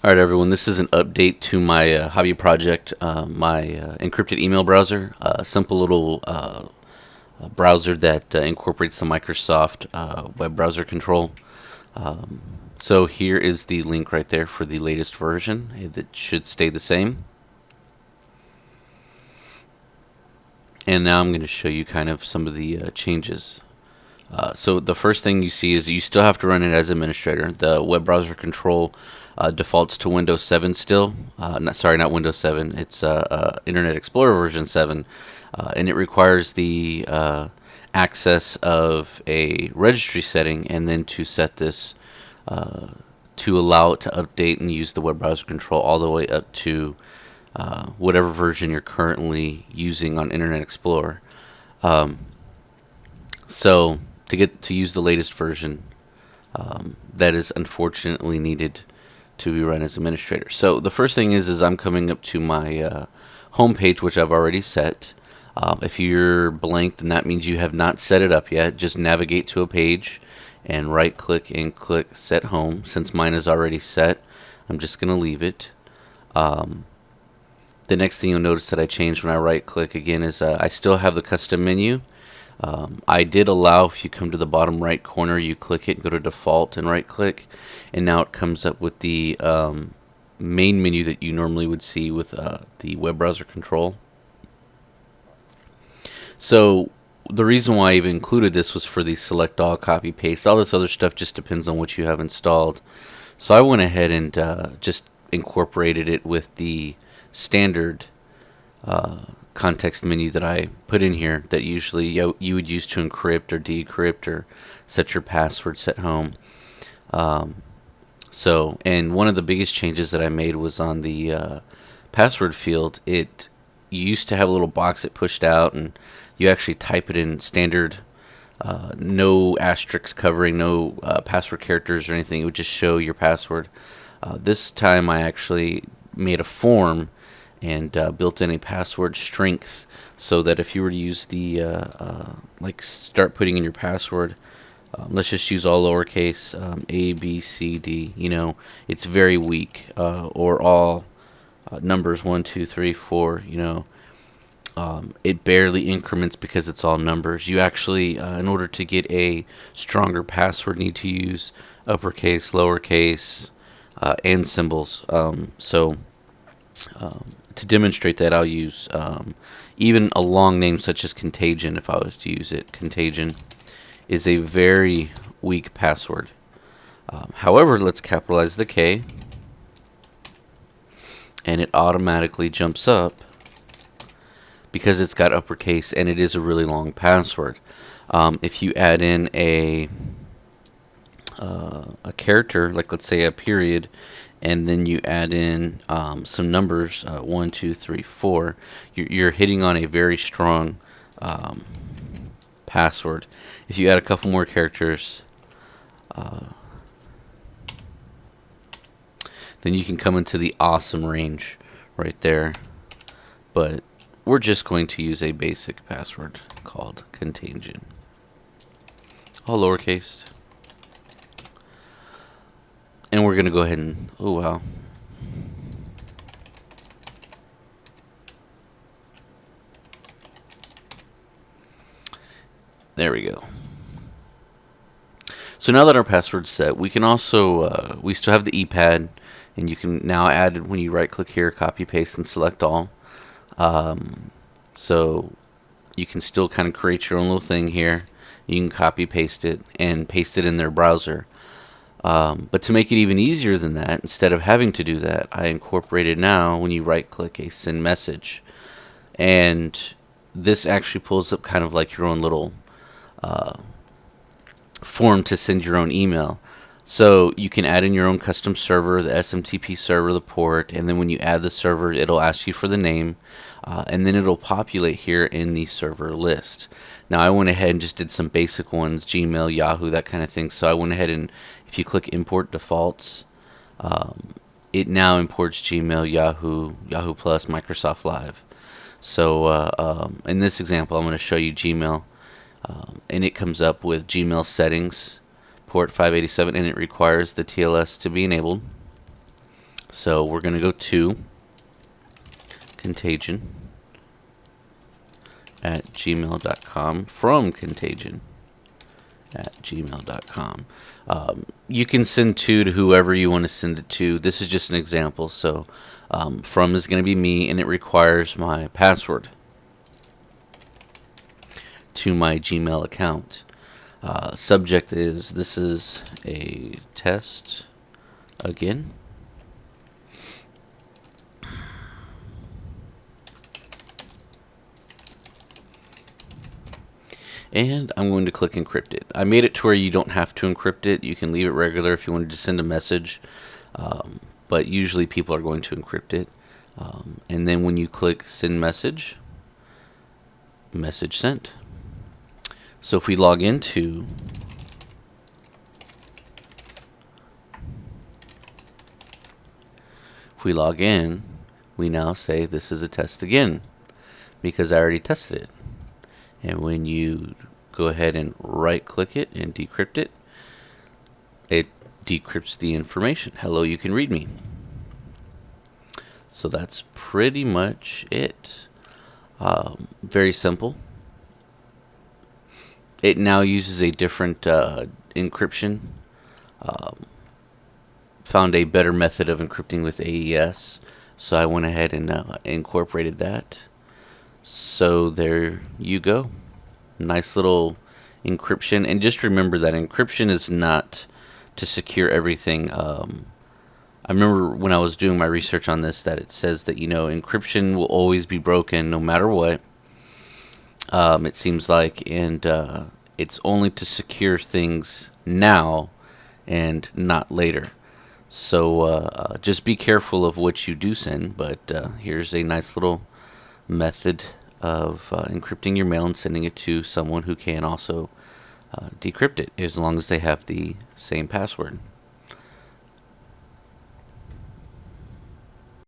Alright everyone, this is an update to my hobby project, my encrypted email browser, a simple little browser that incorporates the Microsoft web browser control. So here is the link right there for the latest version. It should stay the same. And now I'm going to show you kind of some of the changes. So the first thing you see is you still have to run it as administrator. The web browser control defaults to Windows 7 still. Not Windows 7. It's Internet Explorer version 7, and it requires the access of a registry setting, and then to set this to allow it to update and use the web browser control all the way up to whatever version you're currently using on Internet Explorer. So to get to use the latest version, that is unfortunately needed to be run as administrator. So the first thing is I'm coming up to my home page, which I've already set. If you're blank, then that means you have not set it up yet. Just navigate to a page and right click and click set home. Since mine is already set, I'm just going to leave it. The next thing you'll notice that I changed when I right click again is I still have the custom menu. I did allow, if you come to the bottom right corner, you click it, go to default and right click, and now it comes up with the main menu that you normally would see with the web browser control. So the reason why I've included this was for the select all, copy paste. All this other stuff just depends on what you have installed. So I went ahead and just incorporated it with the standard context menu that I put in here that usually you would use to encrypt or decrypt or set your password, set home. And one of the biggest changes that I made was on the password field. You used to have a little box that pushed out, and you actually type it in standard, no asterisks covering, no password characters or anything. It would just show your password. This time I actually made a form and built in a password strength, so that if you were to use the start putting in your password, let's just use all lowercase, A, B, C, D, it's very weak, or all numbers 1, 2, 3, 4, it barely increments because it's all numbers. You actually, in order to get a stronger password, need to use uppercase, lowercase, and symbols. To demonstrate that, I'll use even a long name such as Contagion. If I was to use it, Contagion is a very weak password. However, let's capitalize the K, and it automatically jumps up because it's got uppercase and it is a really long password. If you add in a character, like let's say a period, and then you add in some numbers, 1, 2, 3, 4, you're hitting on a very strong password. If you add a couple more characters, then you can come into the awesome range right there. But we're just going to use a basic password called Contagion, all lowercase. And we're going to go ahead and, oh wow. There we go. So now that our password's set, we can also, we still have the E-pad, and you can now add it when you right click here, copy, paste, and select all. So you can still kind of create your own little thing here. You can copy, paste it, and paste it in their browser. But to make it even easier than that, instead of having to do that, I incorporated now when you right click a send message, and this actually pulls up kind of like your own little form to send your own email. So you can add in your own custom server, the SMTP server, the port, and then when you add the server, it'll ask you for the name, and then it'll populate here in the server list. Now I went ahead and just did some basic ones, Gmail, Yahoo, that kind of thing. So I went ahead and, if you click import defaults, it now imports Gmail, Yahoo, Yahoo Plus, Microsoft Live. So in this example, I'm going to show you Gmail, and it comes up with Gmail settings, port 587, and it requires the TLS to be enabled. So we're going to go to contagion@gmail.com from contagion@gmail.com. You can send to whoever you want to send it to. This is just an example. So from is going to be me, and it requires my password to my Gmail account. Subject is, this is a test again. And I'm going to click Encrypted. I made it to where you don't have to encrypt it. You can leave it regular if you wanted to send a message. But usually people are going to encrypt it. And then when you click Send Message, message sent. So if we log into we now say this is a test again, because I already tested it. And when you go ahead and right click it and decrypt it, it decrypts the information. Hello, you can read me. So that's pretty much it. Very simple. It now uses a different encryption. Found a better method of encrypting with AES, so I went ahead and incorporated that. So there you go. Nice little encryption. And just remember that encryption is not to secure everything. I remember when I was doing my research on this that it says that, encryption will always be broken no matter what. It seems like, and it's only to secure things now and not later. So just be careful of what you do send. But here's a nice little method of encrypting your mail and sending it to someone who can also decrypt it, as long as they have the same password.